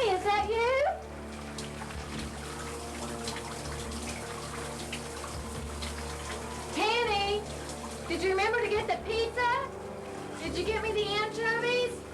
Is that you? Tanny, did you remember to get the pizza? Did you get me the anchovies?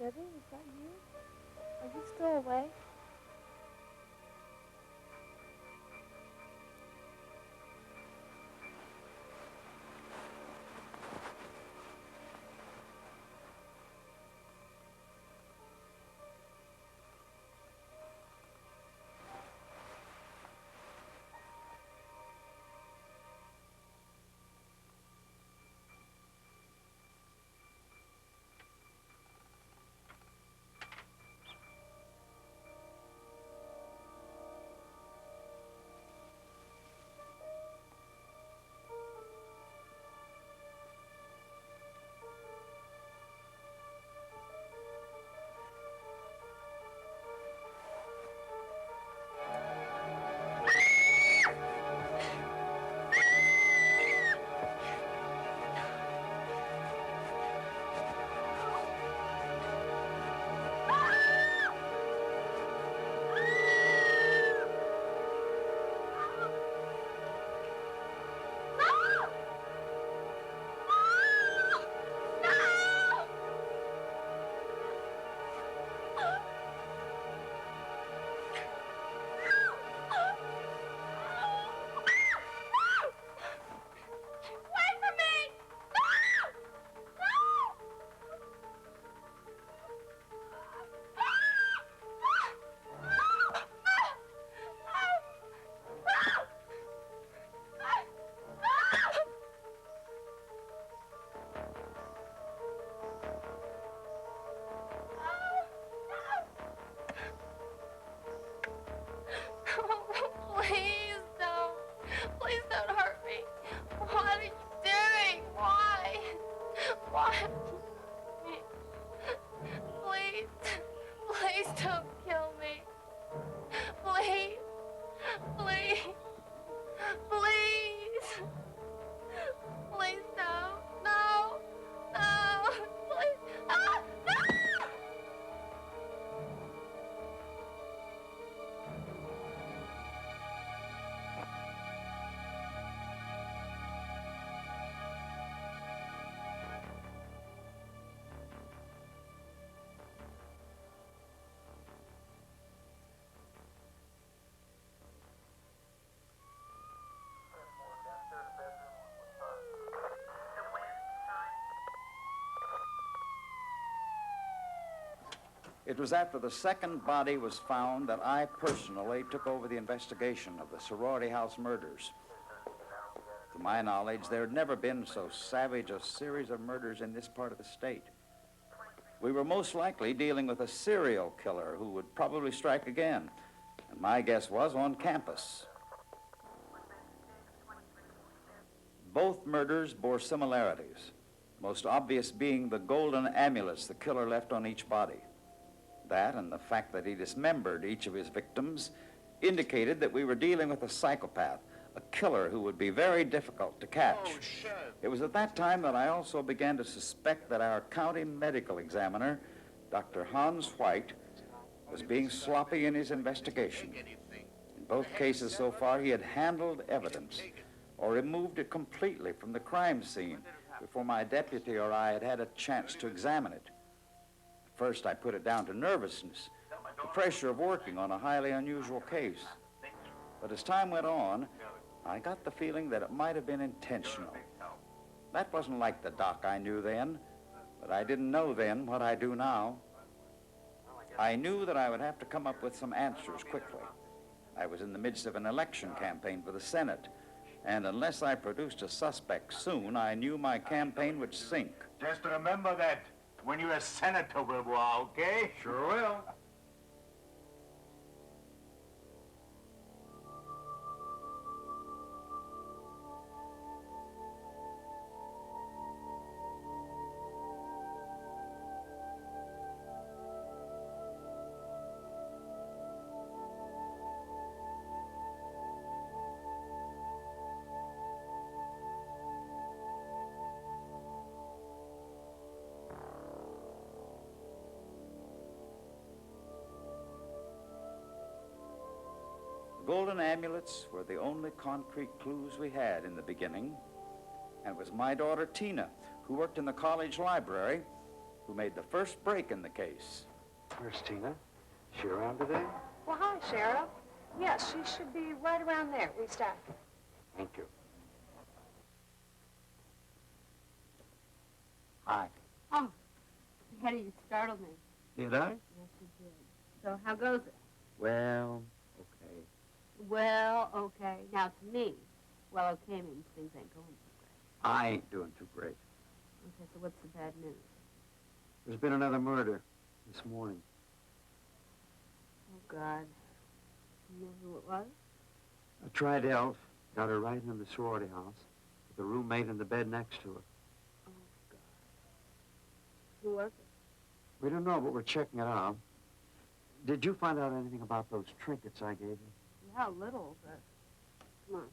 Debbie, is that you? Are you still awake? Please don't hurt me. What are you doing? Why? Why? Please don't kill me. Please, please, please. Please don't. No, please. Ah, no! It was after the second body was found that I personally took over the investigation of the sorority house murders. To my knowledge, there had never been so savage a series of murders in this part of the state. We were most likely dealing with a serial killer who would probably strike again, and my guess was on campus. Both murders bore similarities, most obvious being the golden amulets the killer left on each body. That and the fact that he dismembered each of his victims indicated that we were dealing with a psychopath, a killer who would be very difficult to catch. Oh, shit. It was at that time that I also began to suspect that our county medical examiner, Dr. Hans White, was being sloppy in his investigation. In both cases so far, he had handled evidence or removed it completely from the crime scene before my deputy or I had had a chance to examine it. First, I put it down to nervousness, the pressure of working on a highly unusual case. But as time went on, I got the feeling that it might have been intentional. That wasn't like the doc I knew then, but I didn't know then what I do now. I knew that I would have to come up with some answers quickly. I was in the midst of an election campaign for the Senate, and unless I produced a suspect soon, I knew my campaign would sink. Just remember that when you're a senator, Wilbur, okay? Sure will. Golden amulets were the only concrete clues we had in the beginning, and it was my daughter Tina, who worked in the college library, who made the first break in the case. Where's Tina? She around today? Well, hi, Sheriff. Yes, she should be right around there. We start. Thank you. Hi. Oh, Hetty, you startled me. Did I? Yes, you did. So how goes it? Well, okay. Well, okay. Now, to me, well, okay means things ain't going too great. I ain't doing too great. Okay, so what's the bad news? There's been another murder this morning. Oh, God. You know who it was? A tried-elf got her right in the sorority house with a roommate in the bed next to her. Oh, God. Who was it? We don't know, but we're checking it out. Did you find out anything about those trinkets I gave you? Yeah, a little, but come on.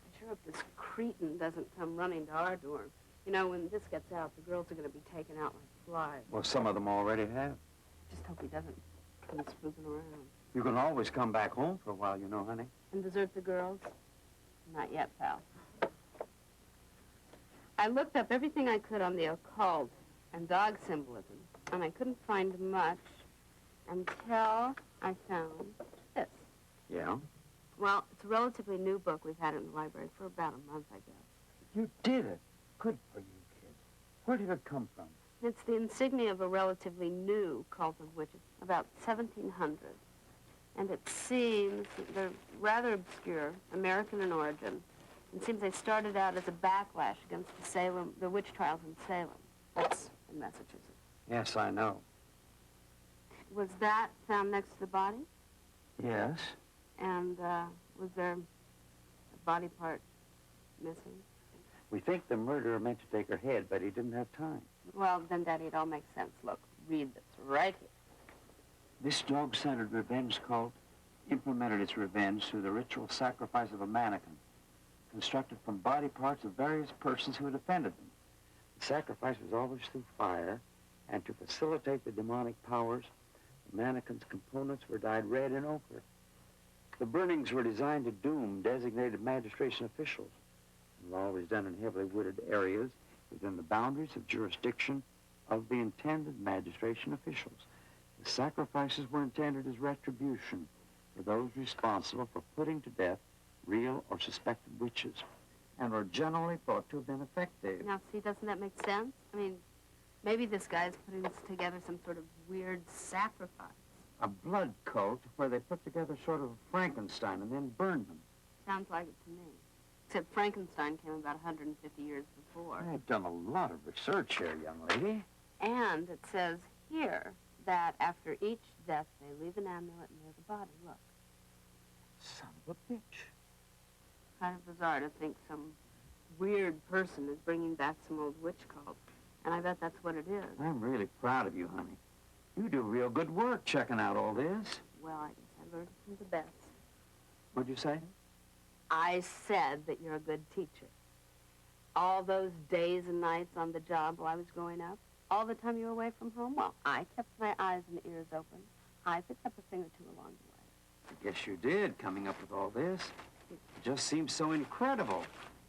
I sure hope this cretin doesn't come running to our door. You know, when this gets out, the girls are going to be taken out like flies. Well, some of them already have. Just hope he doesn't come spooking around. You can always come back home for a while, you know, honey. And desert the girls? Not yet, pal. I looked up everything I could on the occult and dog symbolism, and I couldn't find much until I found this. Yeah? Well, it's a relatively new book we've had in the library for about a month, I guess. You did it. Good for you, kid. Where did it come from? It's the insignia of a relatively new cult of witches, about 1700. And it seems they're rather obscure, American in origin. It seems they started out as a backlash against the witch trials in Salem. That's in Massachusetts. Yes, I know. Was that found next to the body? Yes? And was there a body part missing? We think the murderer meant to take her head, but he didn't have time. Well, then, Daddy, it all makes sense. Look, read this right here. This dog-centered revenge cult implemented its revenge through the ritual sacrifice of a mannequin, constructed from body parts of various persons who had offended them. The sacrifice was always through fire, and to facilitate the demonic powers, the mannequin's components were dyed red and ochre. The burnings were designed to doom designated magistration officials, and were always done in heavily wooded areas within the boundaries of jurisdiction of the intended magistration officials. The sacrifices were intended as retribution for those responsible for putting to death real or suspected witches, and were generally thought to have been effective. Now, see, doesn't that make sense? I mean, maybe this guy's putting together some sort of weird sacrifice. A blood cult where they put together sort of Frankenstein and then burned them. Sounds like it to me. Except Frankenstein came about 150 years before. I've done a lot of research here, young lady. And it says here that after each death, they leave an amulet near the body. Look. Son of a bitch. Kind of bizarre to think some weird person is bringing back some old witch cult. And I bet that's what it is. I'm really proud of you, honey. You do real good work checking out all this. Well, I guess I learned from the best. What'd you say? I said that you're a good teacher. All those days and nights on the job while I was growing up, all the time you were away from home, well, I kept my eyes and ears open. I picked up a thing or two along the way. I guess you did, coming up with all this. It just seems so incredible.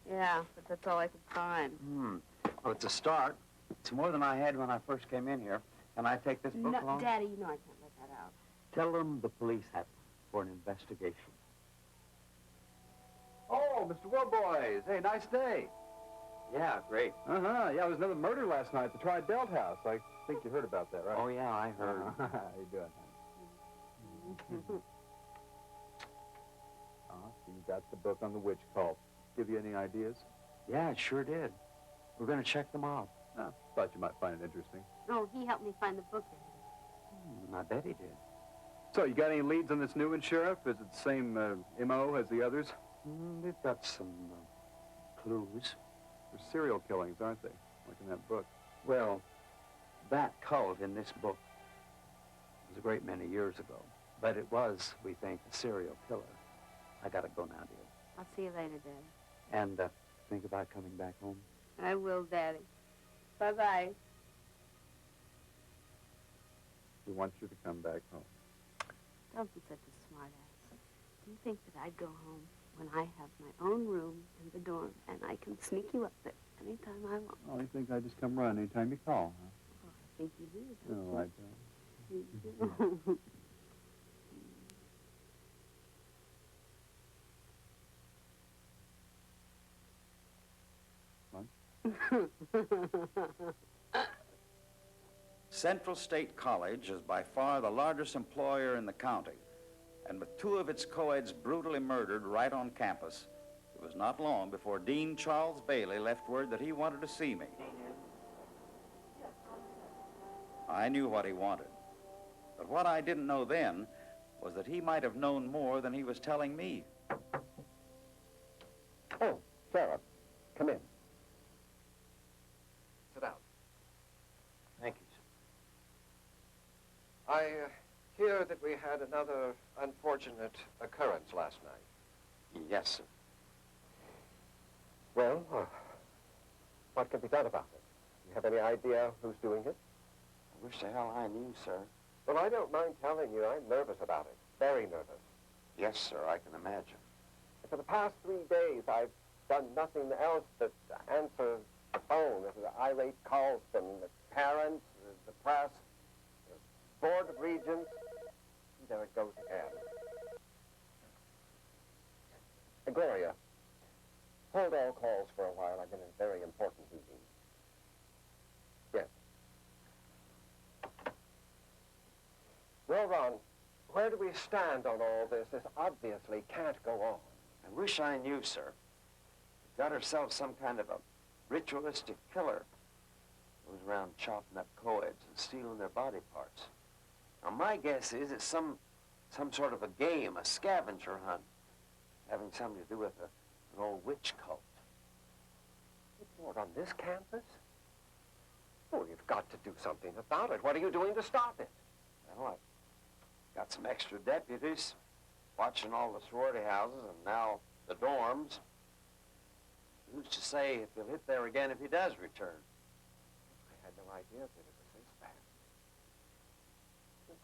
Yeah, but that's all I could find. Well, it's a start. It's more than I had when I first came in here. Can I take this book No, along? Daddy, you know I can't let that out. Tell them the police have it for an investigation. Oh, Mr. Wilboys. Hey, nice day. Yeah, great. Yeah, there was another murder last night at the Tri-Belt House. I think you heard about that, right? Oh, yeah, I heard. How you doing, honey? So you got the book on the witch cult. Give you any ideas? Yeah, it sure did. We're going to check them out. Thought you might find it interesting. Oh, he helped me find the book, Daddy. I bet he did. So, you got any leads on this new one, Sheriff? Is it the same M.O. as the others? We've got some clues. They're serial killings, aren't they? Like in that book. Well, that cult in this book was a great many years ago. But it was, we think, a serial killer. I gotta go now, dear. I'll see you later, Daddy. And think about coming back home. I will, Daddy. Bye-bye. He wants you to come back home. Don't be such a smart ass. you think that I'd go home when I have my own room in the dorm and I can sneak you up there anytime I want? Oh, you think I just come run anytime you call, huh? Oh, I think you do, don't No, I you? don't. You do. Central State College is by far the largest employer in the county, and with 2 of its co-eds brutally murdered right on campus, it was not long before Dean Charles Bailey left word that he wanted to see me. I knew what he wanted, but what I didn't know then was that he might have known more than he was telling me. Oh, Sarah, come in. Sit down. Thank you, sir. I hear that we had another unfortunate occurrence last night. Yes, sir. Well, what can be done about it? You have any idea who's doing it? I wish the hell I knew, sir. Well, I don't mind telling you, I'm nervous about it. Very nervous. Yes, sir, I can imagine. For the past 3 days, I've done nothing else but answer the phone. This is irate calls from the parents, the press, the Board of Regents. There it goes again. Gloria, hold all calls for a while. I'm in a very important meeting. Yes. Well, Ron, where do we stand on all this? This obviously can't go on. I wish I knew, sir. We got ourselves some kind of a ritualistic killer. Goes around chopping up co-eds and stealing their body parts. Now, my guess is it's some sort of a game, a scavenger hunt, having something to do with an old witch cult. Lord, on this campus? Oh, you've got to do something about it. What are you doing to stop it? Well, I've got some extra deputies watching all the sorority houses and now the dorms. Who's to say if he'll hit there again if he does return? I had no idea that it was this bad.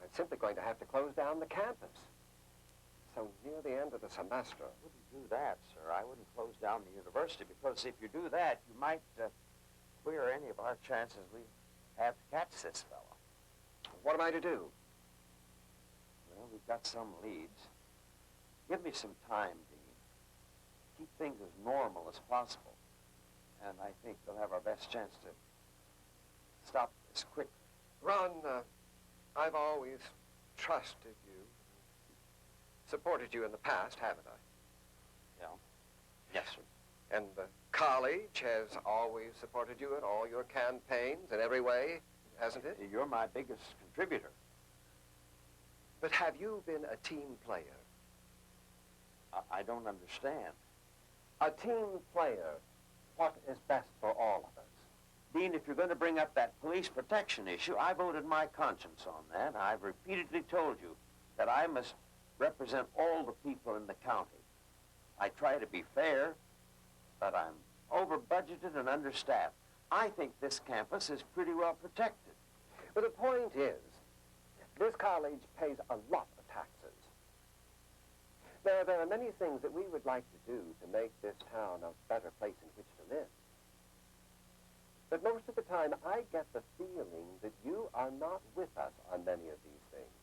I'm simply going to have to close down the campus. So near the end of the semester. I wouldn't do that, sir. I wouldn't close down the university because if you do that, you might queer any of our chances we have to catch this fellow. What am I to do? Well, we've got some leads. Give me some time, Dean. Keep things as normal as possible. And I think we'll have our best chance to stop this quickly. Ron, I've always trusted you. Supported you in the past, haven't I? Yeah. Yes, sir. And the college has always supported you in all your campaigns in every way, hasn't it? You're my biggest contributor. But have you been a team player? I don't understand. A team player. What is best for all of us? Dean, if you're going to bring up that police protection issue, I voted my conscience on that. I've repeatedly told you that I must represent all the people in the county. I try to be fair, but I'm over-budgeted and understaffed. I think this campus is pretty well protected. But the point is, this college pays a lot of taxes. There are many things that we would like to do to make this town a better place in which to live. But most of the time, I get the feeling that you are not with us on many of these things.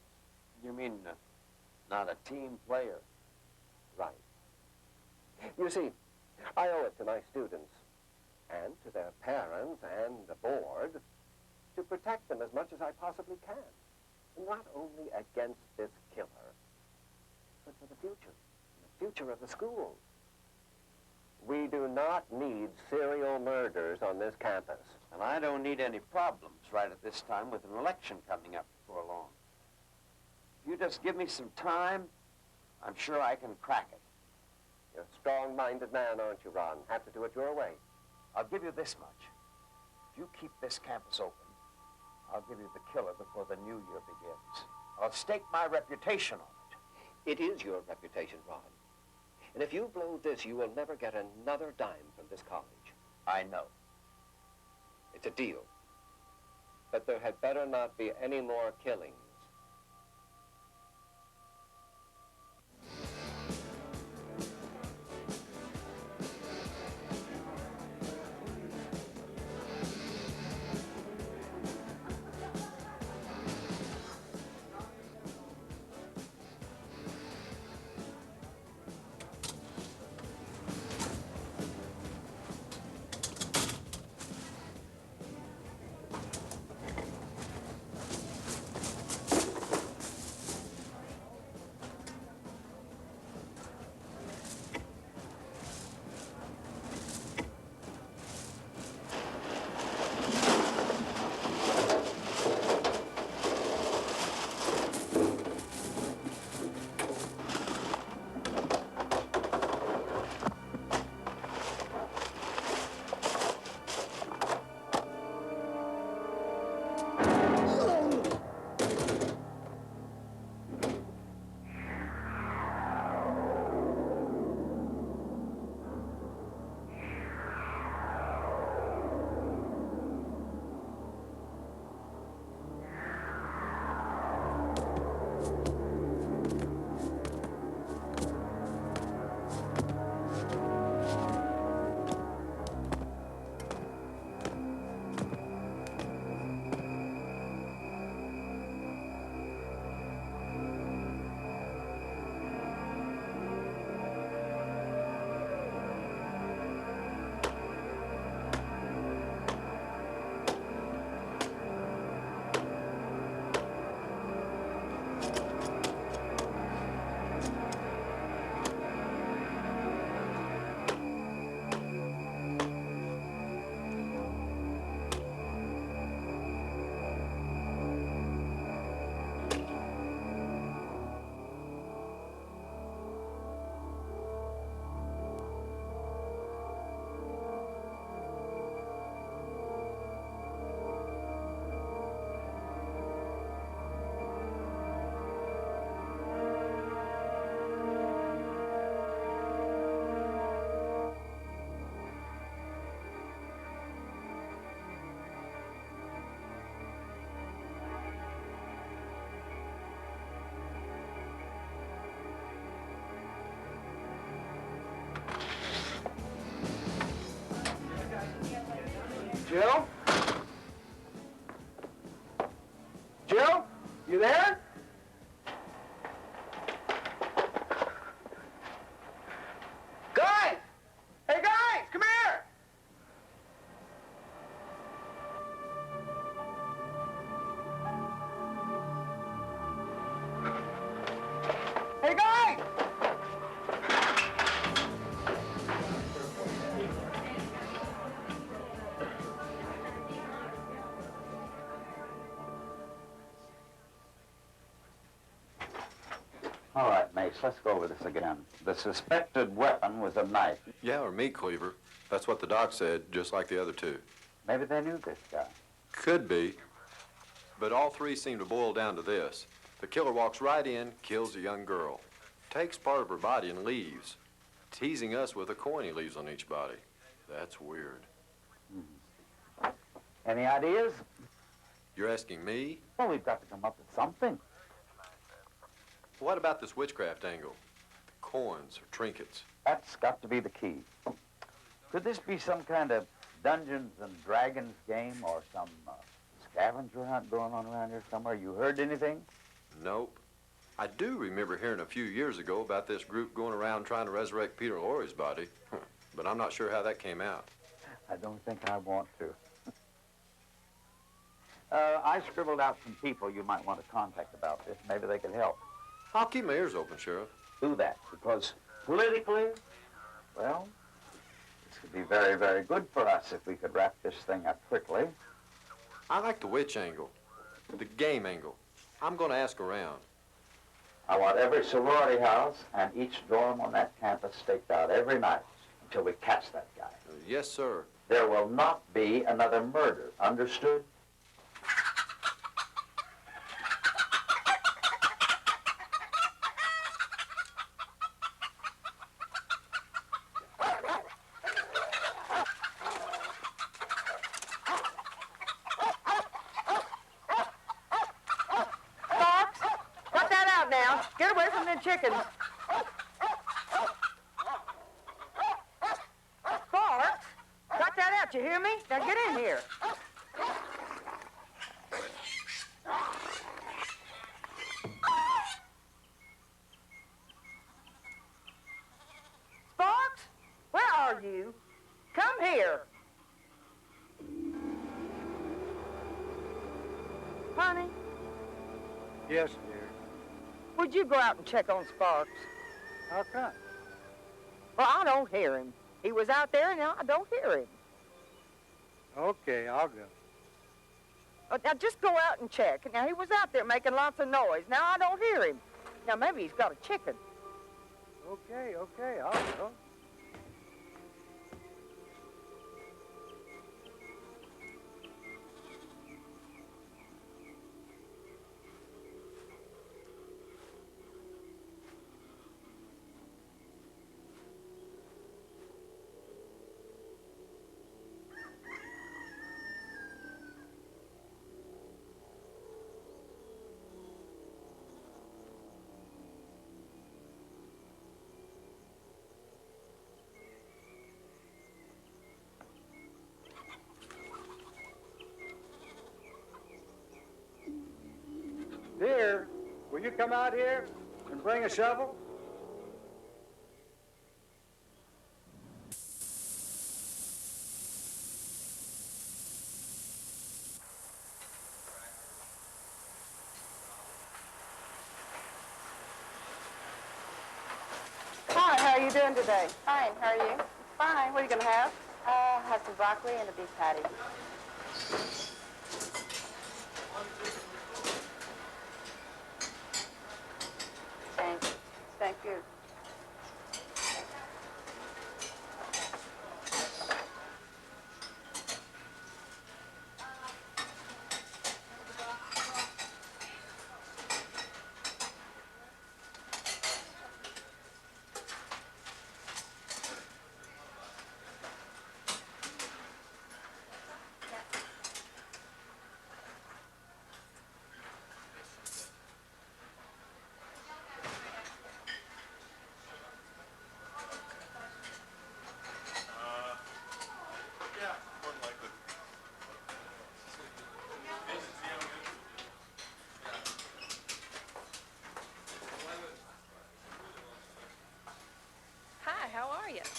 You mean not a team player? Right. You see, I owe it to my students and to their parents and the board to protect them as much as I possibly can. Not only against this killer, but for the future of the schools. We do not need serial murders on this campus. And I don't need any problems right at this time with an election coming up before long. If you just give me some time, I'm sure I can crack it. You're a strong-minded man, aren't you, Ron? Have to do it your way. I'll give you this much. If you keep this campus open, I'll give you the killer before the new year begins. I'll stake my reputation on it. It is your reputation, Ron. And if you blow this, you will never get another dime from this college. I know. It's a deal. But there had better not be any more killings. Jill? Jill? You there? Guys! Hey, guys! Come here! Hey, guys! All right, Mace, let's go over this again. The suspected weapon was a knife. Yeah, or meat cleaver. That's what the doc said, just like the other two. Maybe they knew this guy. Could be. But all three seem to boil down to this. The killer walks right in, kills a young girl, takes part of her body and leaves, teasing us with a coin he leaves on each body. That's weird. Any ideas? You're asking me? Well, we've got to come up with something. What about this witchcraft angle? Coins or trinkets? That's got to be the key. Could this be some kind of Dungeons and Dragons game or some scavenger hunt going on around here somewhere? You heard anything? Nope. I do remember hearing a few years ago about this group going around trying to resurrect Peter Lorre's body, but I'm not sure how that came out. I don't think I want to. I scribbled out some people you might want to contact about this. Maybe they can help. I'll keep my ears open, Sheriff. Do that, because politically, well, this could be very, very good for us if we could wrap this thing up quickly. I like the witch angle, the game angle. I'm going to ask around. I want every sorority house and each dorm on that campus staked out every night until we catch that guy. Yes, sir. There will not be another murder, understood? Chickens. Sparks, cut that out, you hear me? Now get in here. Sparks, where are you? Come here. Honey? Yes, dear. Would you go out and check on Sparks? How come? Well, I don't hear him. He was out there, and now I don't hear him. Okay, I'll go. Now, just go out and check. Now, he was out there making lots of noise. Now, I don't hear him. Now, maybe he's got a chicken. Okay, I'll go. Dear, will you come out here and bring a shovel? Hi, how are you doing today? Fine, how are you? Fine. What are you going to have? Have some broccoli and a beef patty. Thanks. Thank you.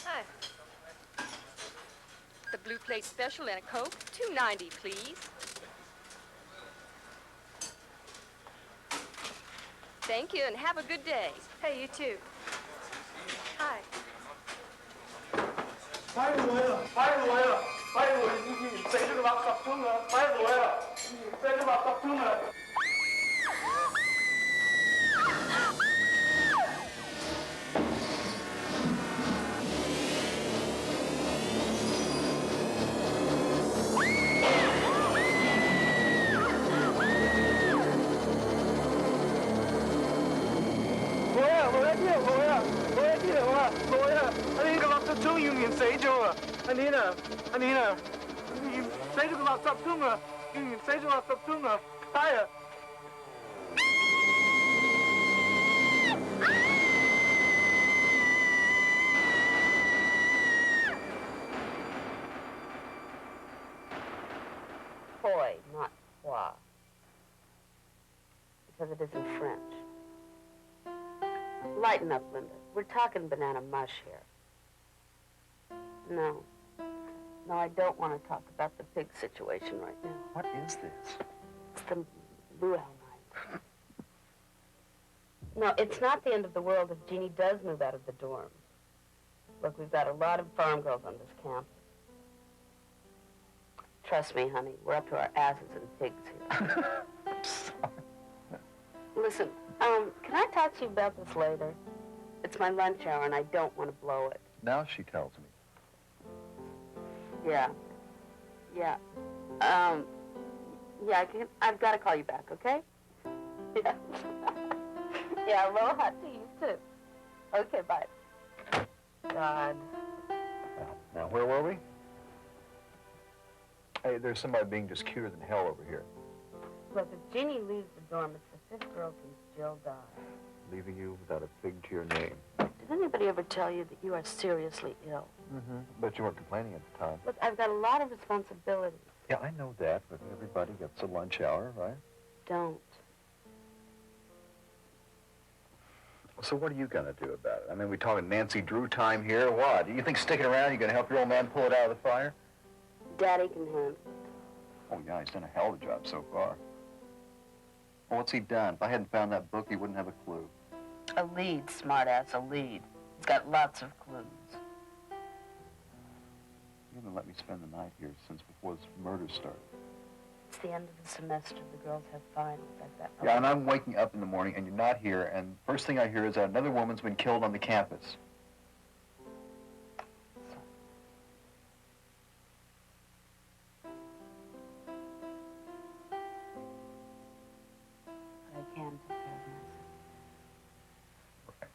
Hi. The blue plate special and a Coke, $2.90, please. Thank you, and have a good day. Hey, you too. Hi. Poi, not pois. Because it isn't French. Lighten up, Linda. We're talking banana mush here. No. No, I don't want to talk about the pig situation right now. What is this? It's the luau night. No, it's not the end of the world if Jeannie does move out of the dorm. Look, we've got a lot of farm girls on this camp. Trust me, honey, we're up to our asses in pigs here. Listen, can I talk to you about this later? It's my lunch hour, and I don't want to blow it. Now she tells me. Yeah. Yeah. Yeah, I've got to call you back, okay? Yeah. Yeah, aloha to you, too. Okay, bye. God. Now, where were we? Hey, there's somebody being just cuter than hell over here. Look, if Jeannie leaves the dorm, it's the fifth girl since Jill died. Leaving you without a fig to your name. Did anybody ever tell you that you are seriously ill? Mm-hmm. But you weren't complaining at the time. Look, I've got a lot of responsibilities. Yeah, I know that, but everybody gets a lunch hour, right? Don't. So what are you going to do about it? I mean, we talking Nancy Drew time here, or what? Do you think sticking around, you're going to help your old man pull it out of the fire? Daddy can handle it. Oh, yeah, he's done a hell of a job so far. Well, what's he done? If I hadn't found that book, he wouldn't have a clue. A lead, smartass, a lead. It's got lots of clues. You haven't let me spend the night here since before this murder started. It's the end of the semester. The girls have finals. I've got... Yeah, and I'm waking up in the morning, and you're not here, and first thing I hear is that another woman's been killed on the campus. I can take care of myself. Right.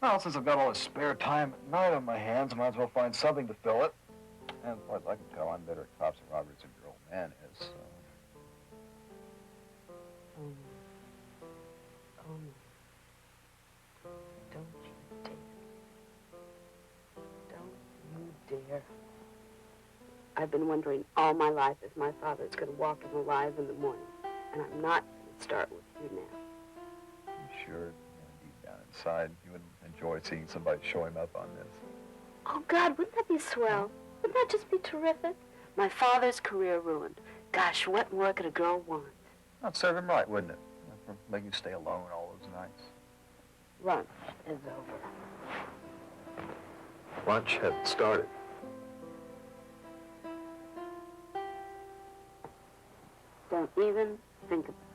Well, since I've got all this spare time at night on my hands, I might as well find something to fill it. And as far as I can tell, I'm better at cops and robberies than your old man is, so... Oh, no. Oh, no. Don't you dare. Don't you dare. I've been wondering all my life if my father's going to walk in alive in the morning. And I'm not going to start with you now. I'm sure, deep down inside, you would enjoy seeing somebody show him up on this. Oh, God, wouldn't that be swell? Wouldn't that just be terrific? My father's career ruined. Gosh, what more could a girl want? That'd serve him right, wouldn't it? For making you stay alone all those nights. Lunch is over. Lunch had started. Don't even think about it.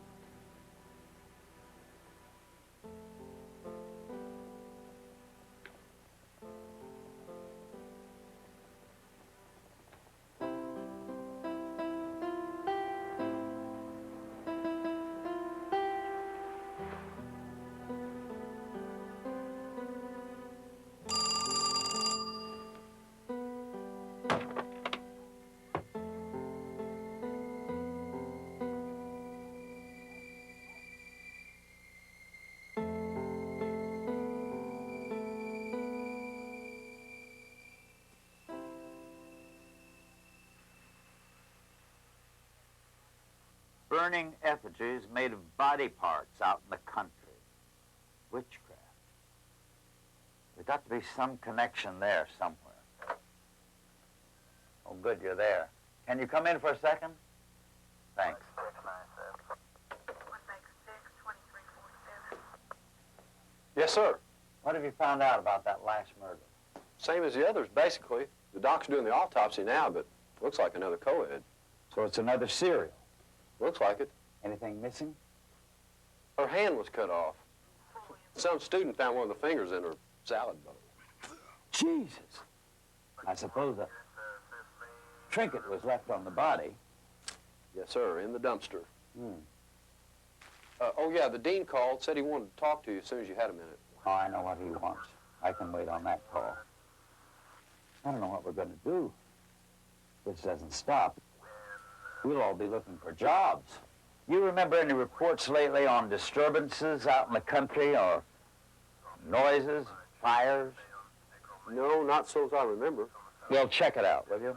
Burning effigies made of body parts out in the country. Witchcraft. The got to be some connection there somewhere. Oh, good, you're there. Can you come in for a second? Thanks. Yes, sir. What have you found out about that last murder? Same as the others, basically. The doc's doing the autopsy now, but looks like another co-ed. So it's another serial. Looks like it. Anything missing? Her hand was cut off. Some student found one of the fingers in her salad bowl. Jesus. I suppose a trinket was left on the body. Yes, sir, in the dumpster. Hmm. Oh, yeah, the dean called, said he wanted to talk to you as soon as you had a minute. Oh, I know what he wants. I can wait on that call. I don't know what we're going to do. If this doesn't stop, we'll all be looking for jobs. You remember any reports lately on disturbances out in the country or noises, fires? No, not so as I remember. Well, check it out, will you?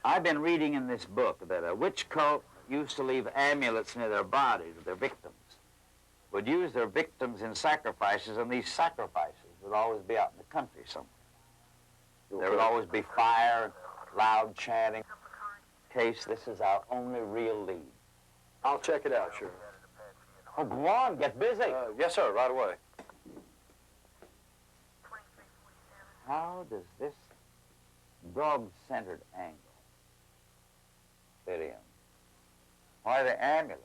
I've been reading in this book that a witch cult used to leave amulets near their bodies of their victims, would use their victims in sacrifices, and these sacrifices would always be out in the country somewhere. There would always be fire, loud chanting. Case, this is our only real lead. I'll check it out, sure. Oh, go on, get busy. Yes, sir, right away. How does this dog-centered angle fit in? Why the ambulance?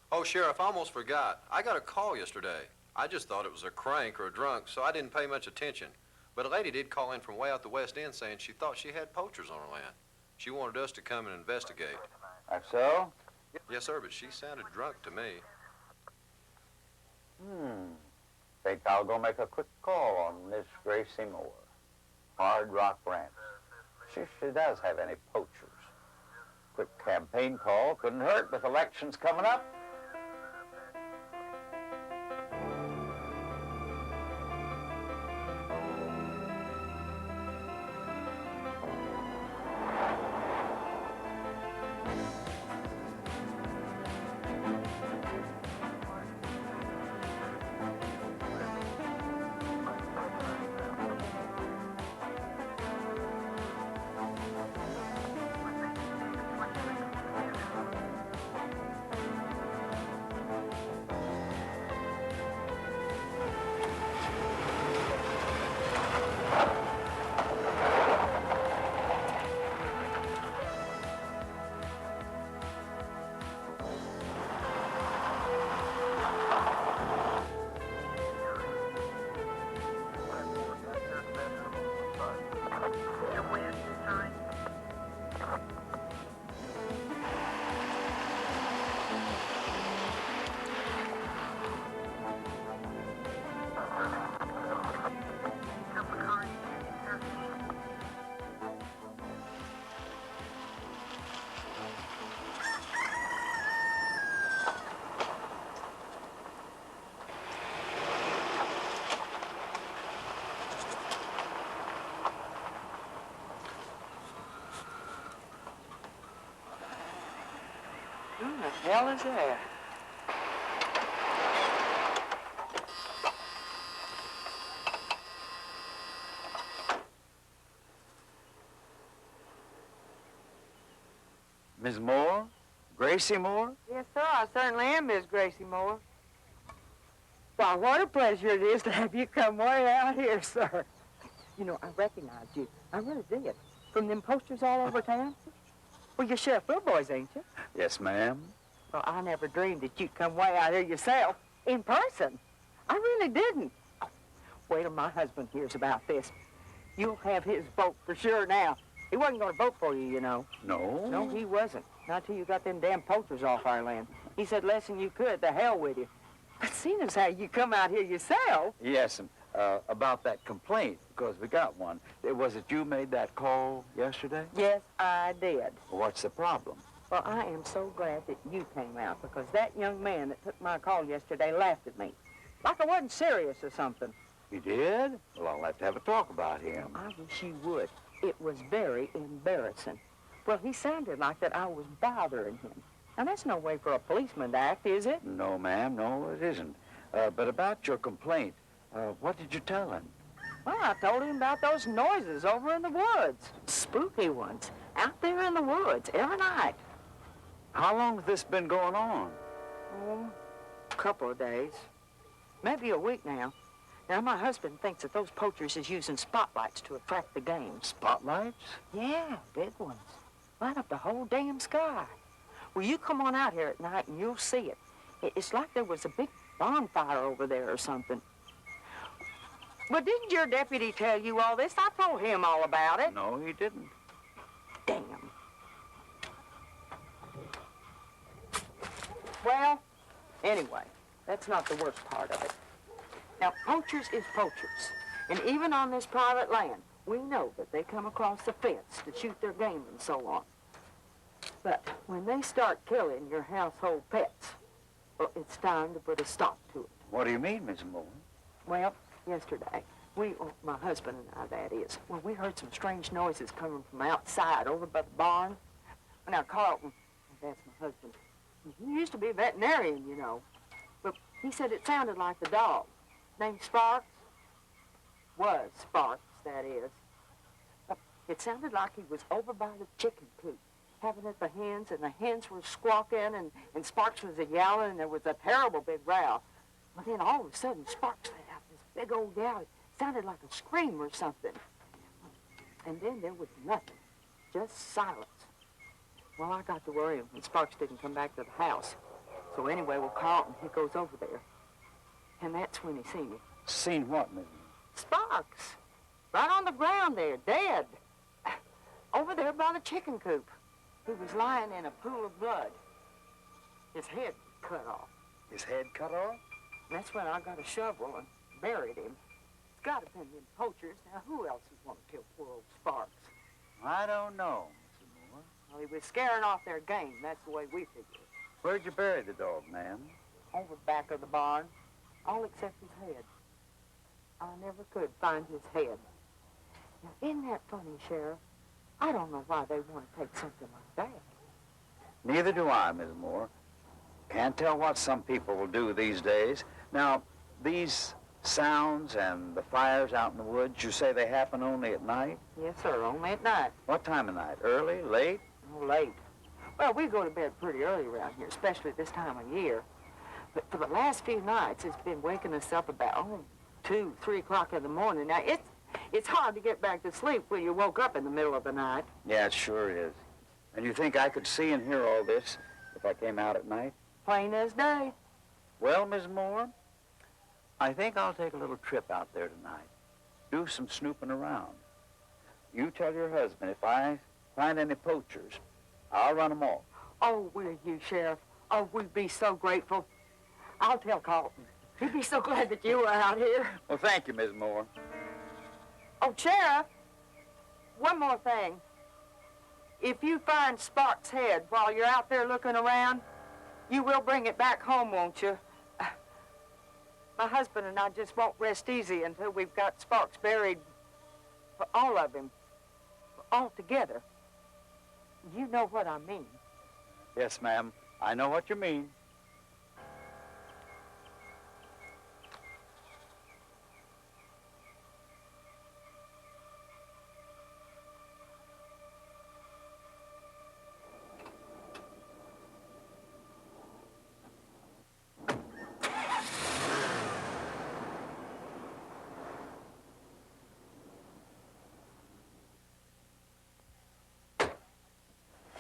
Oh, Sheriff, I almost forgot. I got a call yesterday. I just thought it was a crank or a drunk, so I didn't pay much attention. But a lady did call in from way out the West End saying she thought she had poachers on her land. She wanted us to come and investigate. That's so? Yes, sir, but she sounded drunk to me. Think I'll go make a quick call on Miss Gracie Moore, Hard Rock Ranch. See if she does have any poachers. Quick campaign call couldn't hurt with elections coming up. Who the hell is that? Miss Moore? Gracie Moore? Yes, sir, I certainly am Miss Gracie Moore. Why, what a pleasure it is to have you come way out here, sir. You know, I recognized you. I really did. From them posters all over town. Well, you're Sheriff Wilboys, ain't you? Yes, ma'am. Well, I never dreamed that you'd come way out here yourself, in person. I really didn't. Oh, wait till my husband hears about this. You'll have his vote for sure now. He wasn't going to vote for you, you know. No? No, he wasn't. Not till you got them damn poachers off our land. He said less than you could, the hell with you. But seeing as how you come out here yourself... Yes, and about that complaint, because we got one. Was it you made that call yesterday? Yes, I did. Well, what's the problem? Well, I am so glad that you came out, because that young man that took my call yesterday laughed at me. Like I wasn't serious or something. You did? Well, I'll have to have a talk about him. I wish you would. It was very embarrassing. Well, he sounded like that I was bothering him. Now, that's no way for a policeman to act, is it? No, ma'am, no, it isn't. But about your complaint, what did you tell him? Well, I told him about those noises over in the woods. Spooky ones. Out there in the woods every night. How long has this been going on? Oh, a couple of days. Maybe a week now. Now, my husband thinks that those poachers is using spotlights to attract the game. Spotlights? Yeah, big ones. Light up the whole damn sky. Well, you come on out here at night and you'll see it. It's like there was a big bonfire over there or something. But didn't your deputy tell you all this? I told him all about it. No, he didn't. Damn. Well, anyway, that's not the worst part of it. Now, poachers is poachers. And even on this private land, we know that they come across the fence to shoot their game and so on. But when they start killing your household pets, well, it's time to put a stop to it. What do you mean, Miss Moore? Well, yesterday, my husband and I, that is, well, we heard some strange noises coming from outside over by the barn. Now, Carlton, that's my husband, he used to be a veterinarian, you know. But he said it sounded like the dog, named Sparks. Was Sparks, that is. It sounded like he was over by the chicken coop, having at the hens, and the hens were squawking, and Sparks was a-yowling, and there was a terrible big row. But then all of a sudden, Sparks let out this big old yowl. It sounded like a scream or something. And then there was nothing, just silence. Well, I got to worrying when Sparks didn't come back to the house. So anyway, well, Carlton, he goes over there. And that's when he seen me. Seen what, Miss Moore? Sparks. Right on the ground there, dead. Over there by the chicken coop. He was lying in a pool of blood. His head cut off. His head cut off? And that's when I got a shovel and buried him. It's got to be them poachers. Now, who else would want to kill poor old Sparks? I don't know, Mr. Moore. Well, he was scaring off their game. That's the way we figured it. Where'd you bury the dog, ma'am? Over back of the barn. All except his head. I never could find his head. Now, isn't that funny, Sheriff? I don't know why they want to take something like that. Neither do I, Miss Moore. Can't tell what some people will do these days. Now, these sounds and the fires out in the woods, you say they happen only at night? Yes, sir, only at night. What time of night? Early, late? Oh, late. Well, we go to bed pretty early around here, especially this time of year. But for the last few nights, it's been waking us up about 2, 3 o'clock in the morning. Now, it's hard to get back to sleep when you woke up in the middle of the night. Yeah, it sure is. And you think I could see and hear all this if I came out at night? Plain as day. Well, Miss Moore, I think I'll take a little trip out there tonight. Do some snooping around. You tell your husband if I find any poachers, I'll run them off. Oh, will you, Sheriff? Oh, we'd be so grateful. I'll tell Carlton. He'd be so glad that you were out here. Well, thank you, Miss Moore. Oh, Sheriff, one more thing. If you find Sparks' head while you're out there looking around, you will bring it back home, won't you? My husband and I just won't rest easy until we've got Sparks buried, for all of him, all together. You know what I mean. Yes, ma'am. I know what you mean.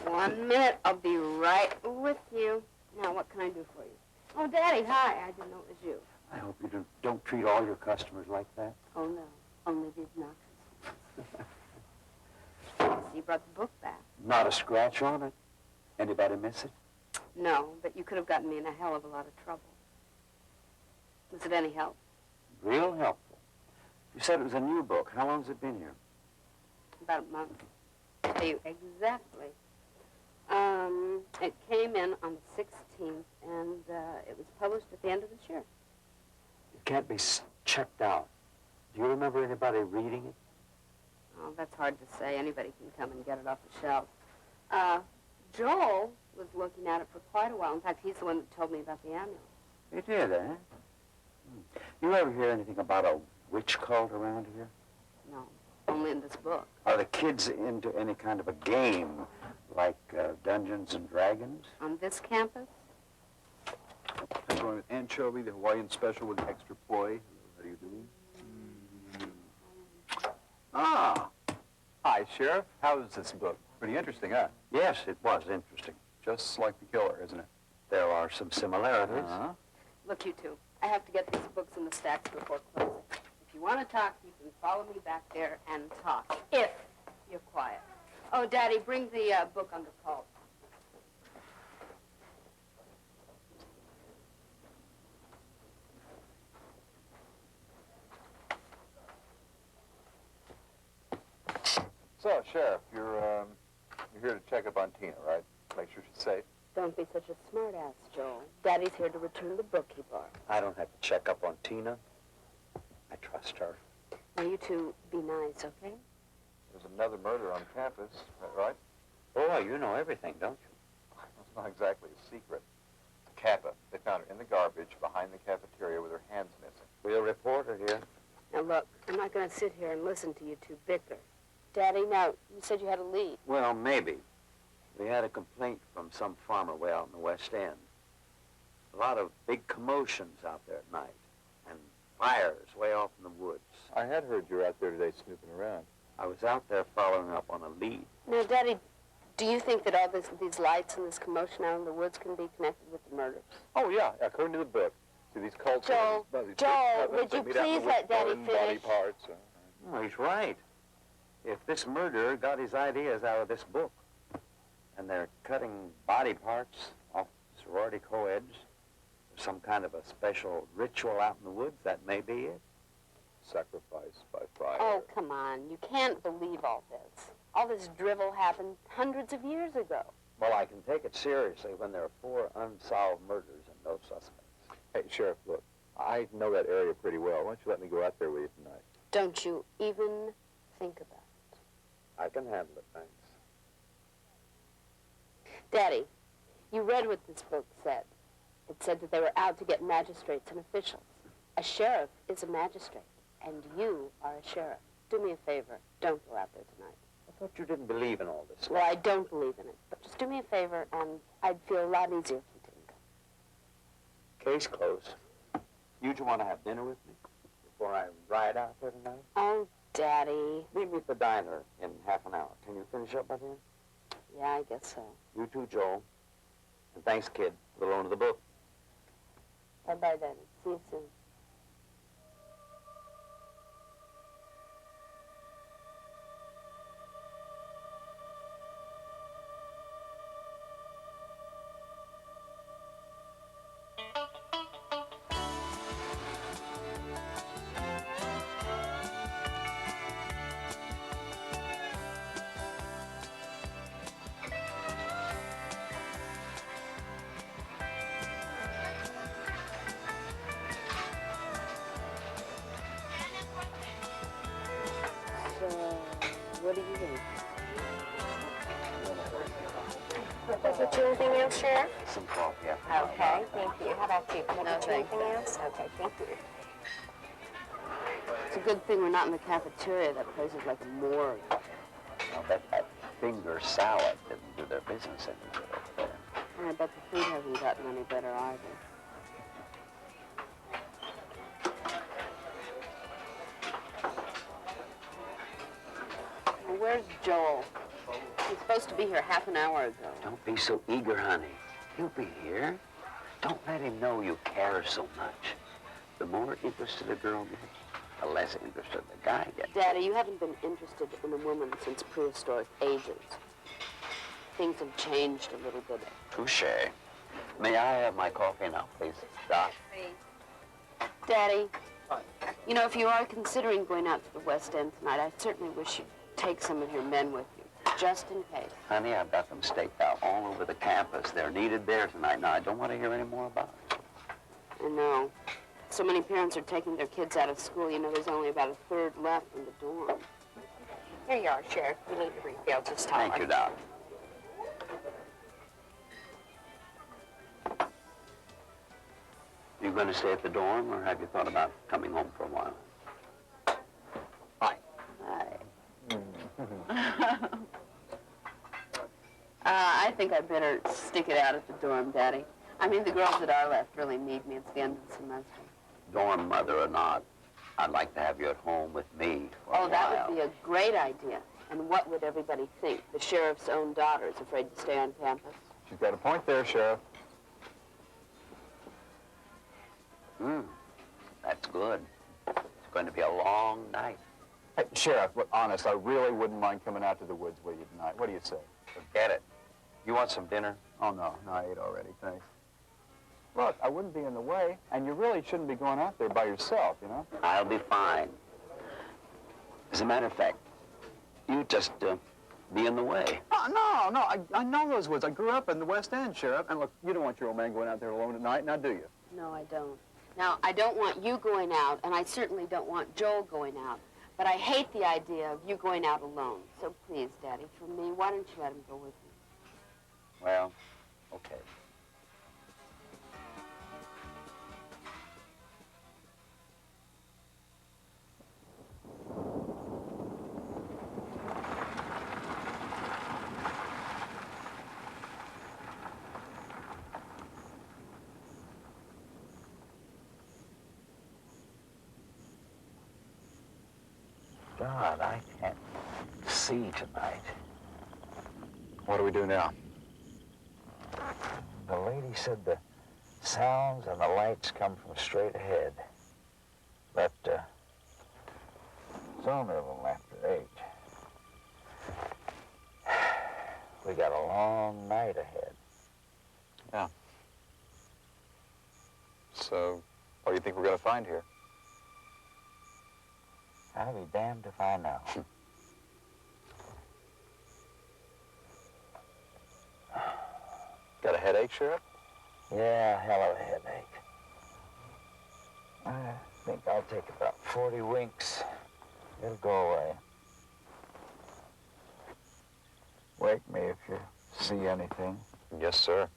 One minute, I'll be right with you. Now, what can I do for you? Oh, Daddy, hi. I didn't know it was you. I hope you don't treat all your customers like that. Oh, no. Only the obnoxious. So you brought the book back. Not a scratch on it. Anybody miss it? No, but you could have gotten me in a hell of a lot of trouble. Was it any help? Real helpful. You said it was a new book. How long has it been here? About a month. I'll tell you exactly. It came in on the 16th, and it was published at the end of this year. It can't be checked out. Do you remember anybody reading it? Oh, that's hard to say. Anybody can come and get it off the shelf. Joel was looking at it for quite a while. In fact, he's the one that told me about the amulet. You did, eh? You ever hear anything about a witch cult around here? only in this book. Are the kids into any kind of a game, like Dungeons and Dragons? On this campus? I'm going with anchovy, the Hawaiian special with extra poi. What are you doing? Ah, Hi, Sheriff. How is this book? Pretty interesting, huh? yes, it was interesting. Just like the killer, isn't it? There are some similarities. Uh-huh. Look, you two, I have to get these books in the stacks before closing. If you want to talk, you can follow me back there and talk, if you're quiet. Oh, Daddy, bring the book under call. So, Sheriff, you're here to check up on Tina, right? Make sure she's safe. Don't be such a smart-ass, Joel. Daddy's here to return the book he borrowed. I don't have to check up on Tina. I trust her. Now, you two be nice, okay? There's another murder on campus, right? Oh, you know everything, don't you? It's not exactly a secret. Kappa. They found her in the garbage behind the cafeteria with her hands missing. We'll report her here. Now, look, I'm not going to sit here and listen to you two bicker. Daddy, now, you said you had a lead. Well, maybe. We had a complaint from some farmer way out in the West End. A lot of big commotions out there at night, and fires way off in the woods. I had heard you were out there today snooping around. I was out there following up on a lead. Now, Daddy, do you think that all these lights and this commotion out in the woods can be connected with the murders? Oh, yeah, according to the book. See, these cults... Joel, would you please let Daddy body finish? parts. Oh, he's right. If this murderer got his ideas out of this book, and they're cutting body parts off sorority co-eds, some kind of a special ritual out in the woods, that may be it. Sacrifice by fire. Oh, come on. You can't believe all this. All this drivel happened hundreds of years ago. Well, I can take it seriously when there are 4 unsolved murders and no suspects. Hey, Sheriff, look, I know that area pretty well. Why don't you let me go out there with you tonight? Don't you even think about it. I can handle it, thanks. Daddy, you read what this book said. It said that they were out to get magistrates and officials. A sheriff is a magistrate, and you are a sheriff. Do me a favor. Don't go out there tonight. I thought you didn't believe in all this. Well, I don't believe in it. But just do me a favor, and I'd feel a lot easier if you didn't go. Case closed. You two want to have dinner with me before I ride out there tonight? Oh, Daddy. Meet me at the diner in half an hour. Can you finish up by then? Yeah, I guess so. You too, Joel. And thanks, kid, for the loan of the book. Bye-bye, Daddy. See you soon. What do you think? Does it do anything else, Sheriff? Some coffee after Okay, thank you. How about you? Can No, I get you thank anything else? Okay, thank you. It's a good thing we're not in the cafeteria. That place is like a morgue. I'll bet that finger salad didn't do their business any good over there. And I bet the food hasn't gotten any better either. Well, where's Joel? He's supposed to be here half an hour ago. Don't be so eager, honey. He'll be here. Don't let him know you care so much. The more interested a girl gets, the less interested the guy gets. Daddy, you haven't been interested in a woman since prehistoric ages. Things have changed a little bit. Touché. May I have my coffee now, please? Doc. Daddy, you know, if you are considering going out to the West End tonight, I certainly wish you'd take some of your men with you, just in case. Honey, I've got them staked out all over the campus. They're needed there tonight. Now, I don't want to hear any more about it. I know. So many parents are taking their kids out of school. You know, there's only about a third left in the dorm. Here you are, Sheriff. You need to refill this time. Thank you, Doc. You going to stay at the dorm, or have you thought about coming home for a while? Hi. I think I better stick it out at the dorm, Daddy. I mean, the girls that are left really need me. It's the end of the semester. Dorm mother or not, I'd like to have you at home with me for a while. That would be a great idea. And what would everybody think? The sheriff's own daughter is afraid to stay on campus. She's got a point there, Sheriff. That's good. It's going to be a long night. Hey, Sheriff, look, honest, I really wouldn't mind coming out to the woods with you tonight. What do you say? Forget it. You want some dinner? Oh, no, I ate already, thanks. Look, I wouldn't be in the way, and you really shouldn't be going out there by yourself, you know? I'll be fine. As a matter of fact, you just be in the way. Oh, no, I know those woods. I grew up in the West End, Sheriff. And look, you don't want your old man going out there alone at night, now do you? No, I don't. Now, I don't want you going out, and I certainly don't want Joel going out. But I hate the idea of you going out alone. So please, Daddy, for me, why don't you let him go with me? Well, okay. God, I can't see tonight. What do we do now? The lady said the sounds and the lights come from straight ahead. But, it's only a little after 8. We got a long night ahead. Yeah. So, what do you think we're going to find here? I'll be damned if I know. Got a headache, Sheriff? Yeah, hell of a headache. I think I'll take about 40 winks. It'll go away. Wake me if you see anything. Yes, sir.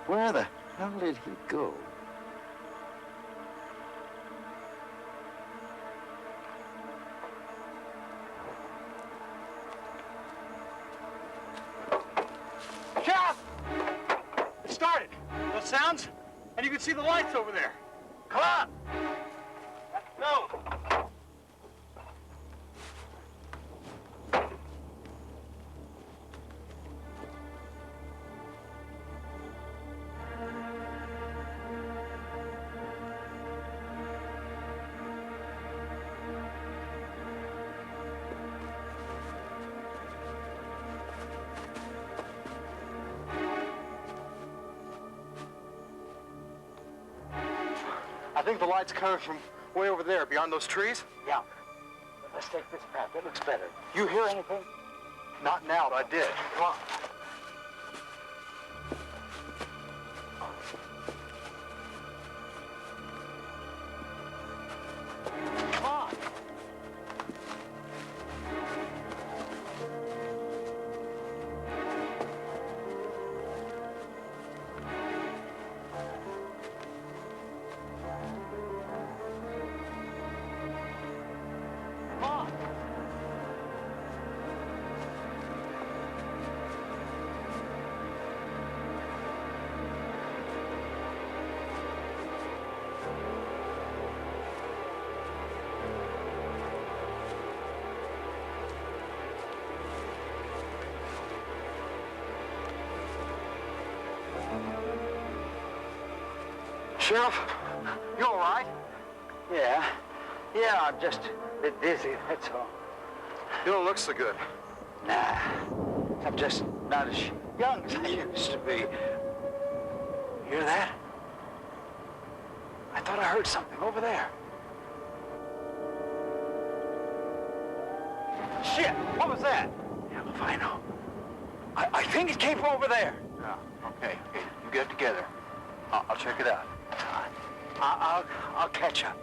Where the hell did he go? Sheriff! It started. Those sounds, and you can see the lights over there. Come on! No! I think the light's coming from way over there, beyond those trees. Yeah. Let's take this path. It looks better. You hear anything? Not now, but I did. Come on. Come on. Come on. Sheriff, you all right? Yeah. Yeah, I'm just a bit dizzy, that's all. You don't look so good. Nah. I'm just not as young as I used to be. Hear that? I thought I heard something over there. Shit, what was that? Hell if I know. I think it came from over there. Yeah, okay. You get it together. I'll check it out. I'll catch up.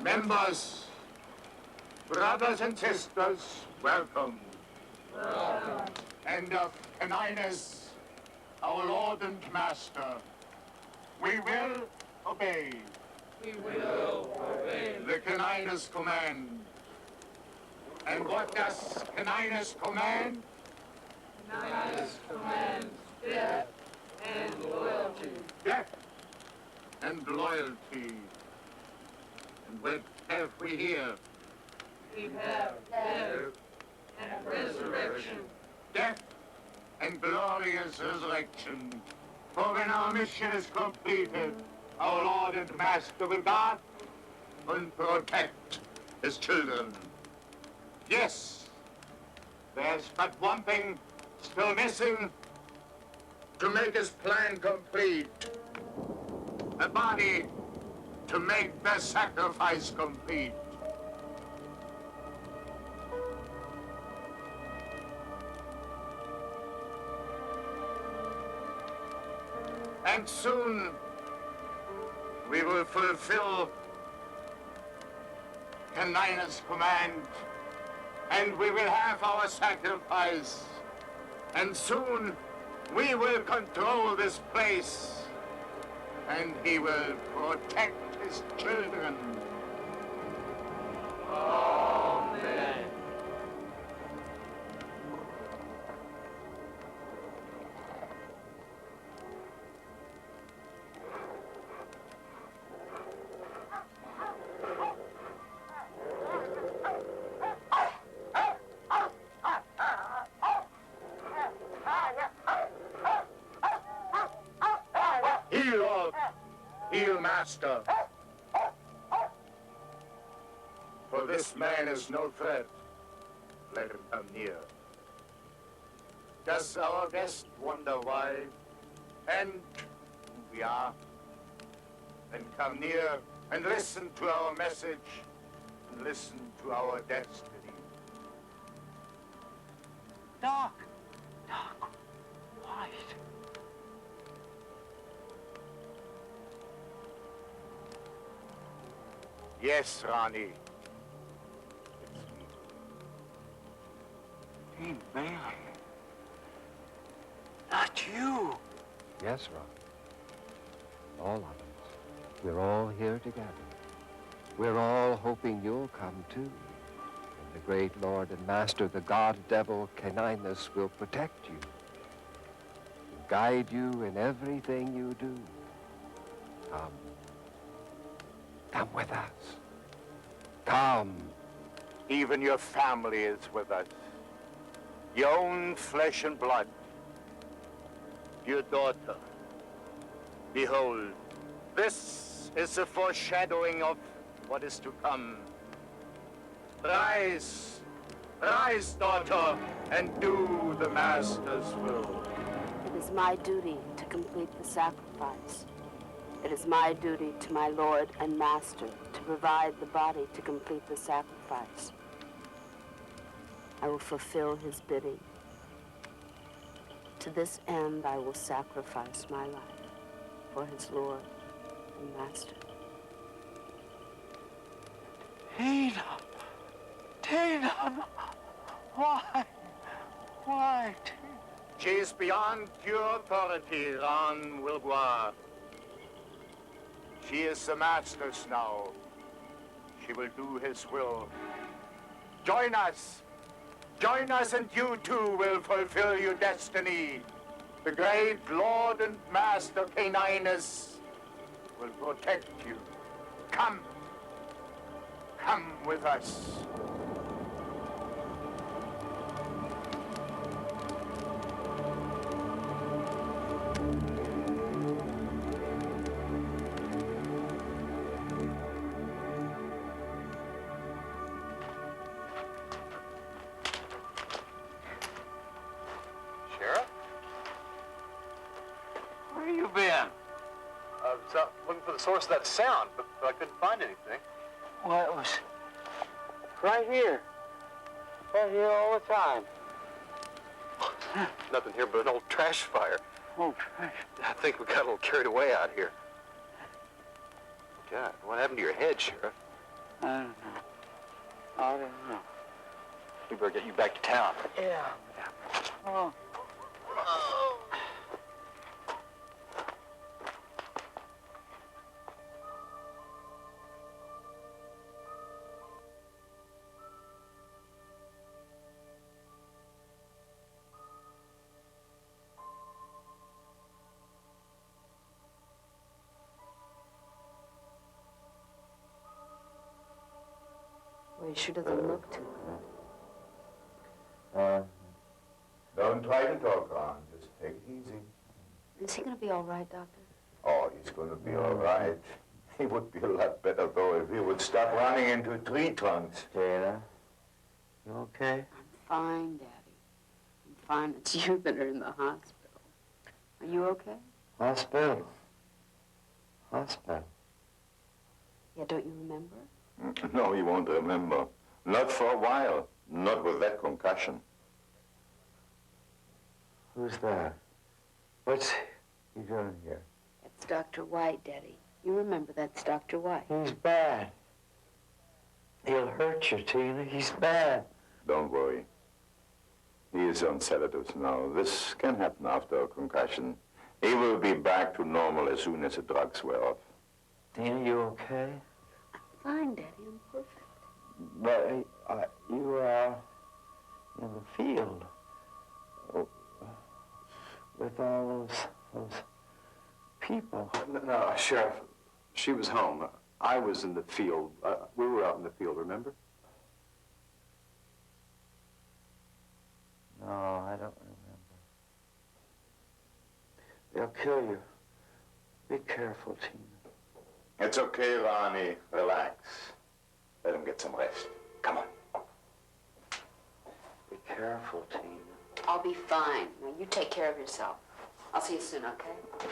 Members, brothers and sisters, welcome. Welcome. And of Caninus, our Lord and Master, we will obey. We will obey the Caninus command. And what does Caninus command? Caninus commands death and loyalty. Death and loyalty. And what have we here? We have death and resurrection. Death and glorious resurrection. For when our mission is completed, our Lord and Master will guard and protect his children. Yes, there's but one thing still missing to make his plan complete. A body to make the sacrifice complete. And soon we will fulfill Caninus' command, and we will have our sacrifice. And soon we will control this place, and he will protect his children. Amen. Heel, Master. For this man is no threat. Let him come near. Does our guest wonder why and who we are? Then come near and listen to our message and listen to our destiny. Doc! White. Yes, Ronnie. It's me. Dean Bailey. Not you. Yes, Ron. All of us. We're all here together. We're all hoping you'll come too. And the great Lord and Master, the God Devil, Caninus, will protect you. Guide you in everything you do. Come. Come with us. Come. Even your family is with us. Your own flesh and blood. Your daughter. Behold, this is a foreshadowing of what is to come. Rise, rise, daughter, and do the Master's will. It is my duty to complete the sacrifice. It is my duty to my Lord and Master to provide the body to complete the sacrifice. I will fulfill his bidding. To this end, I will sacrifice my life for his Lord and Master. Tina! Tina! Why? Why, Tina? She is beyond pure authority, Ron Wilbois. She is the Master's now. She will do his will. Join us. Join us and you too will fulfill your destiny. The great Lord and Master Caninus will protect you. Come. Come with us. Sheriff? Where you been? I was out looking for the source of that sound, but I couldn't find anything. Well, it was right here. Right here all the time. Nothing here but an old trash fire. Oh, trash. I think we got a little carried away out here. God, what happened to your head, Sheriff? I don't know. I don't know. We better get you back to town. Yeah. Oh. Well, he sure doesn't look too good. Don't try to talk, Ron. Just take it easy. Is he going to be all right, Doctor? Oh, he's going to be all right. He would be a lot better, though, if he would stop running into tree trunks. Dana, you okay? I'm fine, Daddy. I'm fine. It's you that are in the hospital. Are you okay? Hospital. Hospital. Yeah, don't you remember? No, he won't remember. Not for a while. Not with that concussion. Who's that? What's he doing here? That's Dr. White, Daddy. You remember that's Dr. White. He's bad. He'll hurt you, Tina. He's bad. Don't worry. He is on sedatives now. This can happen after a concussion. He will be back to normal as soon as the drugs wear off. Tina, you okay? Fine, Daddy. I'm perfect. But you are in the field with all those people. No, Sheriff. She was home. I was in the field. We were out in the field, remember? No, I don't remember. They'll kill you. Be careful, Tina. It's okay, Ronnie. Relax. Let him get some rest. Come on. Be careful, Tina. I'll be fine. Now, you take care of yourself. I'll see you soon, okay?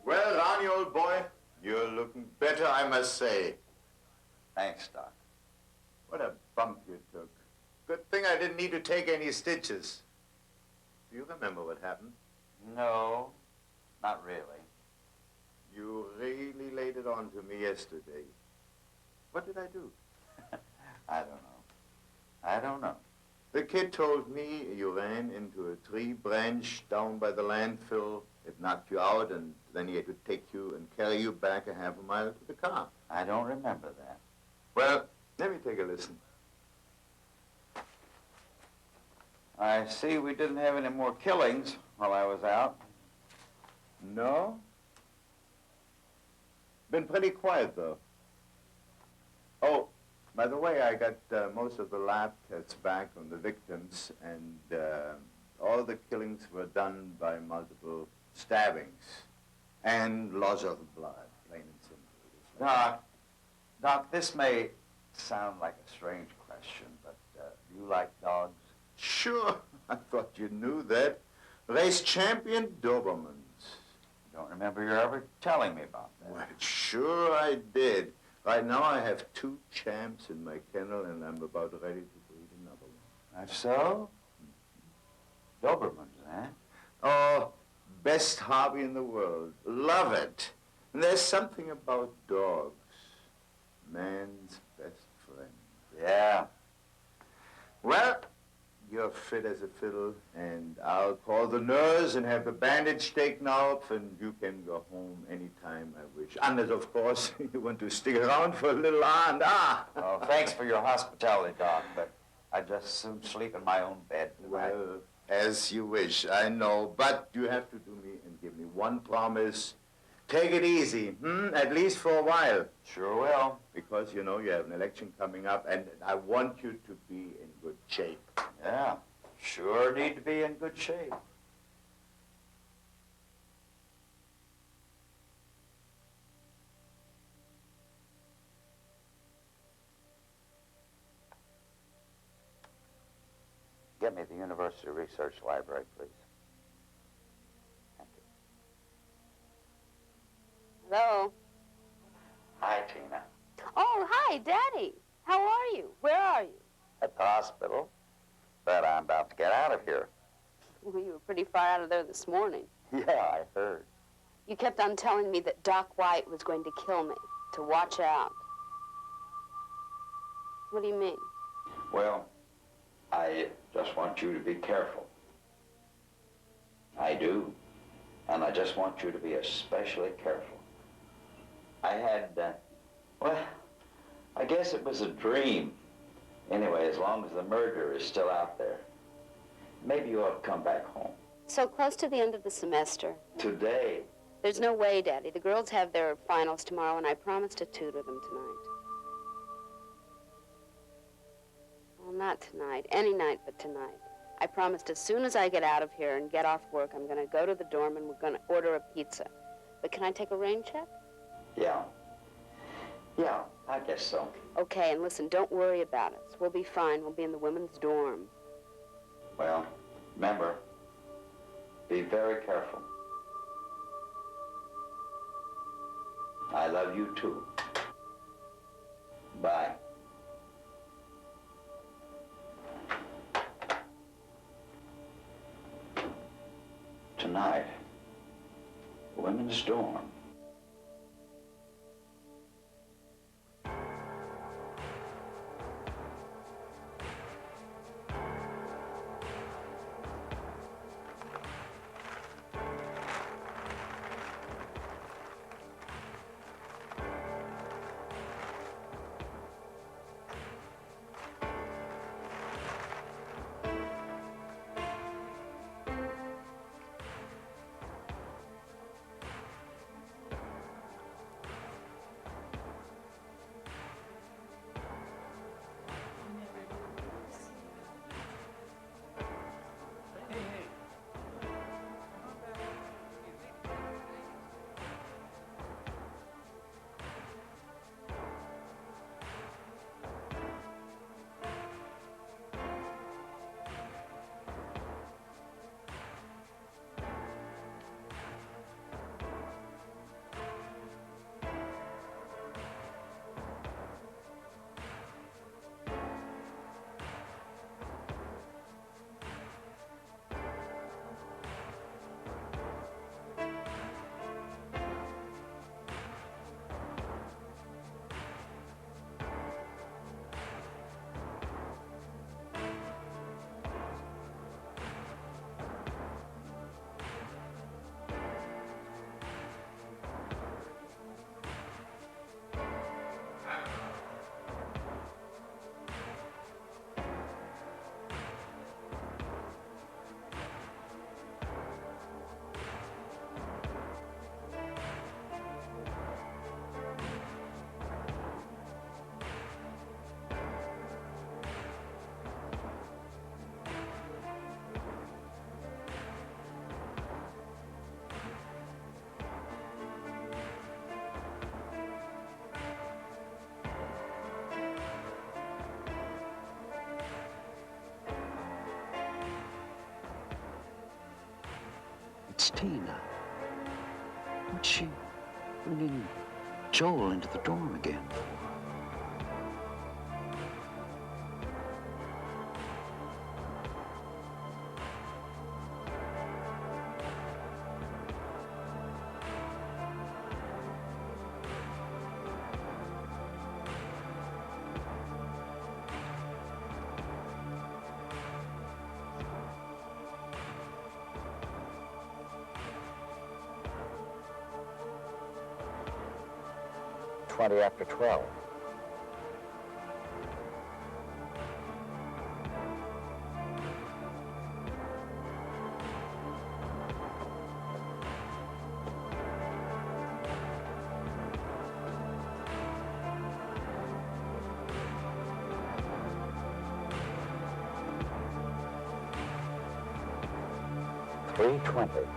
Well, Ronnie, old boy, you're looking better, I must say. Thanks, Doc. What a bump you took. Good thing I didn't need to take any stitches. Do you remember what happened? No, not really. You really laid it on to me yesterday. What did I do? I don't know. I don't know. The kid told me you ran into a tree branch down by the landfill. It knocked you out, and then he had to take you and carry you back a half a mile to the car. I don't remember that. Well, let me take a listen. I see we didn't have any more killings while I was out. No? Been pretty quiet, though. Oh, by the way, I got most of the lab tests back on the victims, and all the killings were done by multiple stabbings and loss of blood, plain and simple. Doc, this may sound like a strange question, but do you like dogs? Sure, I thought you knew that. Race champion Dobermans. Don't remember you ever telling me about that. Well, sure I did. Right now I have 2 champs in my kennel, and I'm about ready to breed another one. That's so? Dobermans, eh? Oh, best hobby in the world. Love it. And there's something about dogs. Man's best friend. Yeah. Well, you're fit as a fiddle, and I'll call the nurse and have the bandage taken off, and you can go home anytime I wish. Unless, of course, you want to stick around for a little and Oh, thanks for your hospitality, Doc, but I'd just as soon sleep in my own bed tonight. Well, as you wish, I know. But you have to do me and give me one promise. Take it easy, at least for a while. Sure will. Because, you know, you have an election coming up, and I want you to be in good shape. Yeah, sure need to be in good shape. Get me the University Research Library, please. Thank you. Hello? Hi, Tina. Oh, hi, Daddy. How are you? Where are you? At the hospital, but I'm about to get out of here. Well, you were pretty far out of there this morning. Yeah, I heard. You kept on telling me that Doc White was going to kill me, to watch out. What do you mean? Well, I just want you to be careful. I do. And I just want you to be especially careful. I had, well, I guess it was a dream. Anyway, as long as the murderer is still out there, maybe you ought to come back home. So close to the end of the semester. Today. There's no way, Daddy. The girls have their finals tomorrow, and I promised to tutor them tonight. Well, not tonight. Any night but tonight. I promised as soon as I get out of here and get off work, I'm going to go to the dorm and we're going to order a pizza. But can I take a rain check? Yeah. Yeah, I guess so. Okay, and listen, don't worry about us. We'll be fine. We'll be in the women's dorm. Well, remember, be very careful. I love you too. Bye. Tonight, women's dorm. It's Tina. What's she bringing Joel into the dorm again for? After 12. $3:20.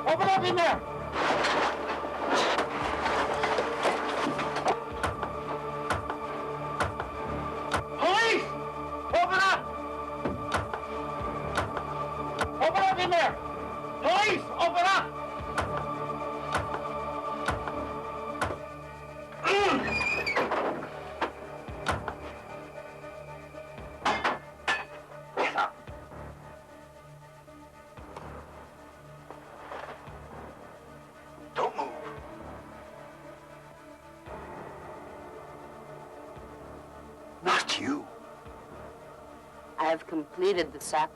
Open up in there! up in there! Police, open up! Don't move. Not you. I have completed the sacrifice.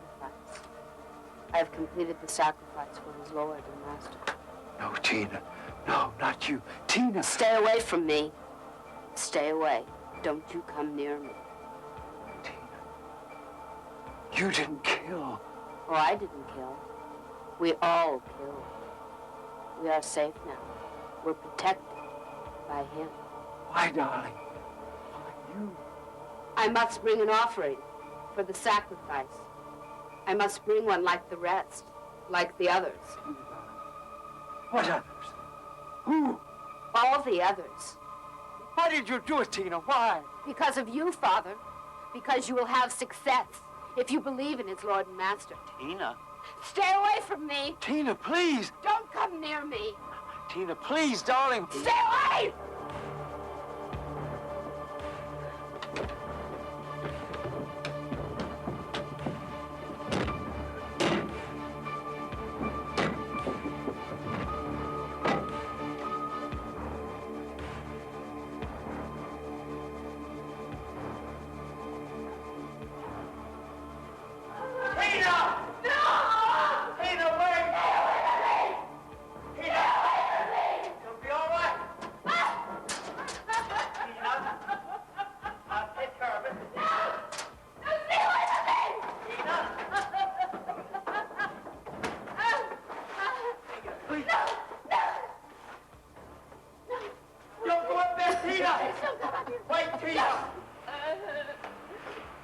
I have completed the sacrifice for his Lord and Master. No, Tina. No, not you. Tina! Stay away from me. Stay away. Don't you come near me. You didn't kill. Oh, I didn't kill. We all killed. We are safe now. We're protected by him. Why, darling? Why you? I must bring an offering for the sacrifice. I must bring one like the rest, like the others. What others? Who? All the others. Why did you do it, Tina? Why? Because of you, Father. Because you will have success if you believe in his Lord and Master. Tina? Stay away from me. Tina, please. Don't come near me. Tina, please, darling. Stay away!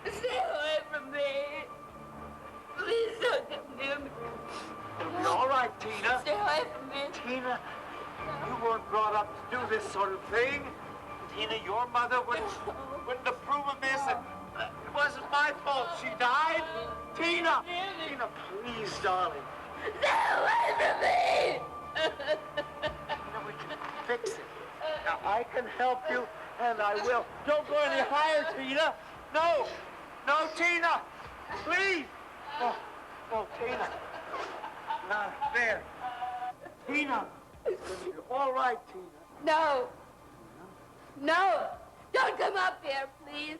Stay away from me. Please don't come near me. It'll be all right, Tina. Stay away from me. Tina, you weren't brought up to do this sort of thing. Tina, your mother wouldn't approve of this. It wasn't my fault she died. Tina! Tina, please, darling. Stay away from me. Tina, we can fix it. Now, I can help you, and I will. Don't go any higher, Tina. No! No, Tina! Please! No, no, Tina. Not there. Tina! You're all right, Tina. No. No. Don't come up here, please.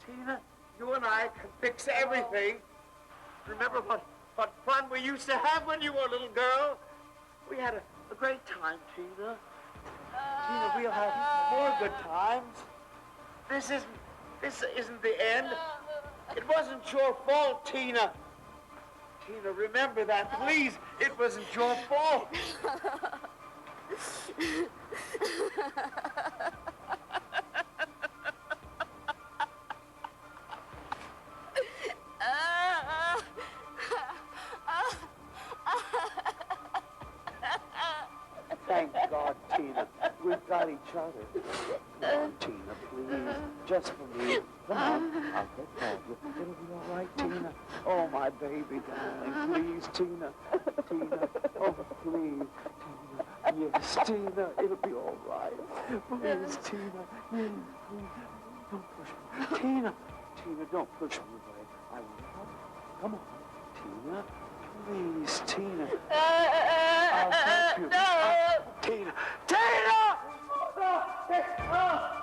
Tina, you and I can fix everything. Remember what fun we used to have when you were a little girl? We had a great time, Tina. Tina, we'll have more good times. This isn't the end. It wasn't your fault, Tina. Tina, remember that, please. It wasn't your fault. Thank God, Tina. We've got each other. Come on, Tina, please. Just for me. Come on. I'll take care of you. It'll be all right, Tina. Oh, my baby darling. Please, Tina. Tina. Oh, please. Tina. Yes, Tina. It'll be all right. Please, Tina. Please, please. Don't push me. Tina. Tina, don't push me away. I will help you. Come on. Tina. Please, Tina. I'll help you. No. Tina. Tina! No!